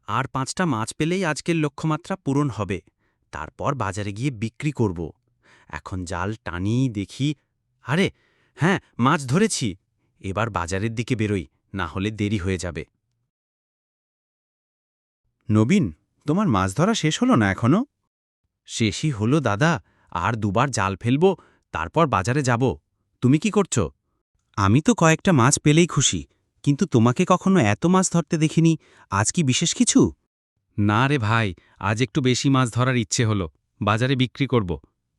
আর 5টা মাছ পেলেই আজকের লক্ষ্যমাত্রা পূরণ হবে। তারপর বাজারে গিয়ে বিক্রি করব। এখন জাল টানি দেখি। আরে হ্যাঁ, মাছ ধরেছি। এবার বাজারের দিকে বেরোই, না হলে দেরি হয়ে যাবে। নবীন, তোমার মাছ ধরা শেষ হলো না এখনো? শেষই হলো দাদা। আর দুবার জাল ফেলব, তারপর বাজারে যাব। তুমি কি করছো? আমি তো কয়েকটা মাছ পেলেই খুশি, কিন্তু তোমাকে কখনো এত মাছ ধরতে দেখিনি। আজ কি বিশেষ কিছু? না রে ভাই, আজ একটু বেশি মাছ ধরার ইচ্ছে হলো। বাজারে বিক্রি করব।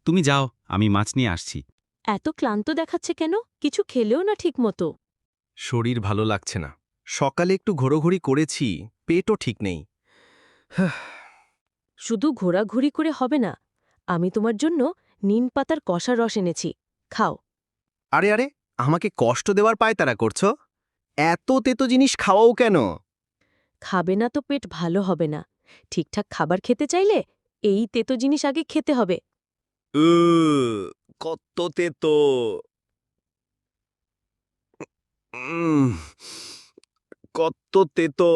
তুমি যাও, আমি মাছ নিয়ে আসছি। এত ক্লান্ত দেখাচ্ছে কেন? কিছু খেলেও না ঠিক মতো। শরীর ভালো লাগছে না। সকালে একটু ঘোরাঘুরি করেছি, পেটও ঠিক নেই। শুধু ঘোরাঘুরি করে হবে না। আমি তোমার জন্য নিম পাতার কষার রস এনেছি। খাও। আরে আরে, আমাকে কষ্ট দেওয়ার পায়তারা করছো? এত তেতো জিনিস খাওয়াও কেন? খাবে না তো পেট ভালো হবে না। ঠিকঠাক খাবার খেতে চাইলে এই তেতো জিনিস আগে খেতে হবে। কত তেতো। উম, কত তেতো,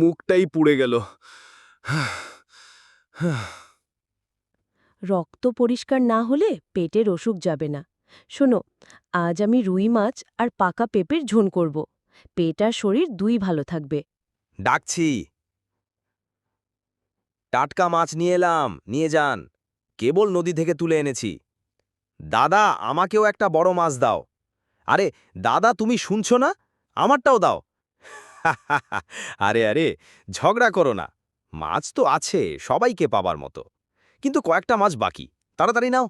মুখটাই পুড়ে গেল। রক্ত পরিষ্কার না হলে পেটের অসুখ যাবে না। শোনো, আজ আমি রুই মাছ আর পাকা পেঁপের ঝোল করব। পেট আর শরীর দুই ভালো থাকবে। ডাকছি। টাটকা মাছ নিয়ে এলাম, নিয়ে যান। কেবল নদী থেকে তুলে এনেছি। দাদা, আমাকেও একটা বড় মাছ দাও। আরে দাদা, তুমি শুনছো না? আমারটাও দাও। আরে আরে, ঝগড়া করো না। মাছ তো আছে সবাইকে পাবার মতো, কিন্তু কয়েকটা মাছ বাকি। তাড়াতাড়ি নাও।